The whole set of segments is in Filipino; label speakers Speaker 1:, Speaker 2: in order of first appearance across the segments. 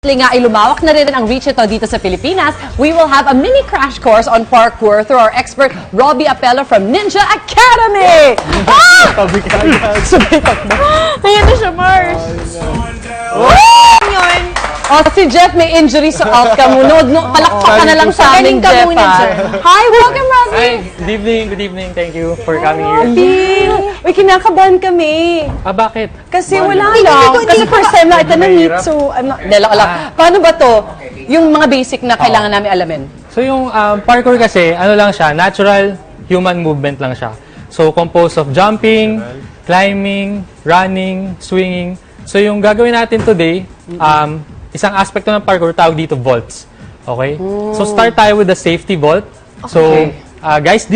Speaker 1: Nga ay lumawak na rin ang reach ito dito sa Pilipinas, we will have a mini crash course on parkour through our expert Robbie Apello from Ninja Academy!
Speaker 2: Tabi ka agad.
Speaker 1: Sabay takbo.
Speaker 3: Ayan na siya, Mars. Yun.
Speaker 1: Oh, si Jeff may injury sa alt ka mo. Palakpakan na lang sa amin,
Speaker 3: Galing ka
Speaker 1: Jeff.
Speaker 3: muna
Speaker 1: ah.
Speaker 3: dyan.
Speaker 1: Hi, welcome, Robbie!
Speaker 2: Hi, good evening. Thank you for coming here.
Speaker 1: Robbie! Uy, kinakabahan kami.
Speaker 2: Bakit?
Speaker 1: Kasi wala lang. Kasi first time na ito na-meet. So, ano, lang. Paano ba to? Yung mga basic na kailangan namin alamin.
Speaker 2: So yung parkour kasi, ano lang siya, natural human movement lang siya. So composed of jumping, climbing, running, swinging. So yung gagawin natin today, isang aspekto ng parkour, tawag dito vaults. Okay? So start tayo with the safety vault. So guys,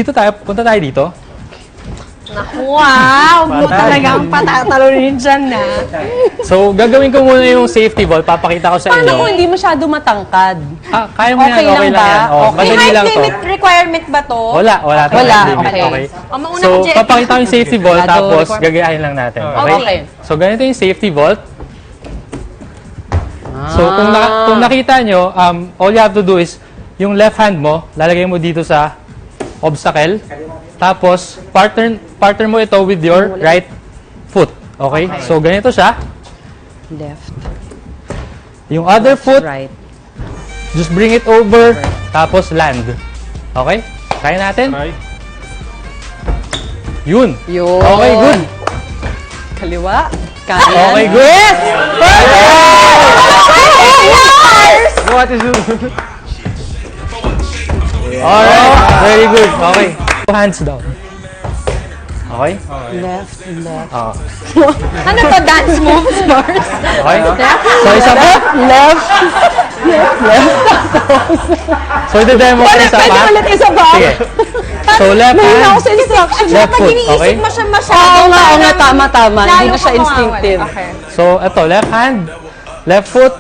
Speaker 2: punta tayo dito.
Speaker 3: Wow! Mo talagang patatalunin dyan na.
Speaker 2: So gagawin ko muna yung safety vault, papakita ko sa
Speaker 1: Paano
Speaker 2: inyo.
Speaker 1: kung hindi masyado matangkad?
Speaker 2: Kaya mo
Speaker 1: Okay
Speaker 2: yan, okay
Speaker 1: lang
Speaker 2: lang
Speaker 1: ba?
Speaker 2: yan. Oh,
Speaker 1: Okay.
Speaker 3: May
Speaker 2: madali
Speaker 3: height
Speaker 2: lang to.
Speaker 3: limit requirement ba to?
Speaker 2: Wala
Speaker 1: Wala,
Speaker 2: tayong limit.
Speaker 1: okay.
Speaker 2: Okay.
Speaker 3: O, mauna
Speaker 2: So,
Speaker 3: ka, Jeff.
Speaker 2: papakita ko yung safety vault,
Speaker 1: Sigurado,
Speaker 2: tapos
Speaker 1: requirement.
Speaker 2: gagayahin lang natin.
Speaker 1: Okay.
Speaker 2: So, ganito yung safety vault. So, kung nakita nyo, all you have to do is, yung left hand mo, lalagay mo dito sa obstacle. Tapos, partner mo ito with your right foot. Okay? So, ganito siya.
Speaker 1: Left,
Speaker 2: Yung other foot,
Speaker 1: right.
Speaker 2: just bring it over, tapos land. Okay? Kaya natin? Yun.
Speaker 1: Yun.
Speaker 2: Okay, good.
Speaker 1: Kaliwa. Kanan.
Speaker 2: Okay, good.
Speaker 1: Yes!
Speaker 2: What is it? Alright, very good. Okay. Hands down. Okay?
Speaker 1: Left, left.
Speaker 3: Ano to, dance moves, Mars?
Speaker 2: Okay? So, isa pa.
Speaker 1: Left.
Speaker 2: So, ito-demo ko isa
Speaker 1: Pwede
Speaker 2: pa.
Speaker 1: ulit isa pa.
Speaker 2: Sige. So, left
Speaker 1: Mahina ako
Speaker 2: hand.
Speaker 1: sa instruction.
Speaker 2: Left
Speaker 3: Pag
Speaker 2: foot.
Speaker 3: iniisip
Speaker 2: Okay?
Speaker 3: mo siya masyado,
Speaker 1: Oo nga,
Speaker 3: parang
Speaker 1: tama. Hindi
Speaker 3: lalo
Speaker 1: na siya
Speaker 3: ka
Speaker 1: instinctive.
Speaker 3: mawawala. Okay.
Speaker 2: So, ito. Left hand. Left foot.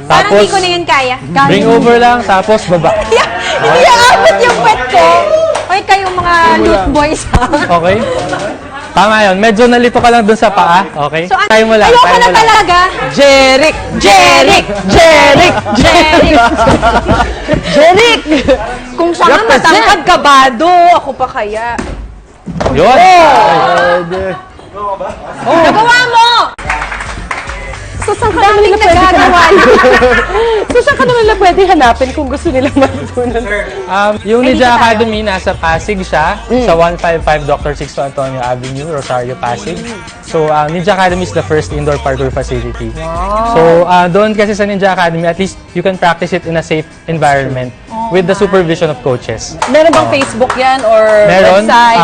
Speaker 3: Parang
Speaker 2: Tapos,
Speaker 3: hindi ko na yun kaya.
Speaker 2: bring over lang. Tapos, baba.
Speaker 3: Hindi aabot yung pet ko. Hoy, kayong mga loot boys, ha?
Speaker 2: Okay? Tama yun. Medyo nalito ka lang dun sa paa. Okay?
Speaker 3: So,
Speaker 2: Tayo mo lang.
Speaker 3: ayoko
Speaker 2: tayo
Speaker 3: na
Speaker 2: mo lang.
Speaker 3: talaga.
Speaker 1: Jeric!
Speaker 3: Jeric!
Speaker 1: Jeric!
Speaker 3: Kung siya nga matangkad, kabado. Ako pa kaya.
Speaker 2: Yun.
Speaker 3: Nagawa mo!
Speaker 1: So, saan ka naman nila pwede So, saan ka naman nila pwede hanapin kung gusto nila matutunan?
Speaker 2: Yung Ninja Academy, nasa Pasig siya, sa 155 Dr. Sixto Antonio Avenue, Rosario, Pasig. So, Ninja Academy is the first indoor parkour facility. So, doon kasi sa Ninja Academy, at least you can practice it in a safe environment with the supervision of coaches.
Speaker 1: Meron bang Facebook yan or
Speaker 2: Meron,
Speaker 1: website?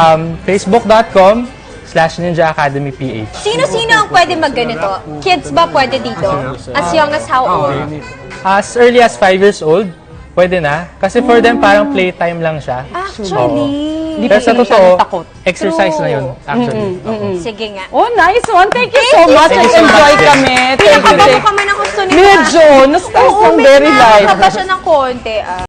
Speaker 2: facebook.com/Ninja Academy PH.
Speaker 3: Sino-sino ang pwede magganito? Kids ba pwede dito? As young as how old?
Speaker 2: As early as 5 years old, pwede na. Kasi for them, parang playtime lang siya.
Speaker 3: Actually.
Speaker 1: Hindi
Speaker 2: Pero
Speaker 1: pa
Speaker 2: sa
Speaker 1: sila
Speaker 2: totoo,
Speaker 1: takot.
Speaker 2: exercise na yun, actually.
Speaker 3: Sige nga.
Speaker 1: Oh, nice one. Thank you so much.
Speaker 2: Thank you so
Speaker 1: Enjoy
Speaker 2: much.
Speaker 1: kami. Thank you.
Speaker 3: Pinakabago ka man ang gusto nila.
Speaker 1: Medyo. Na-start ng very light.
Speaker 3: Nakakaba siya ng konti.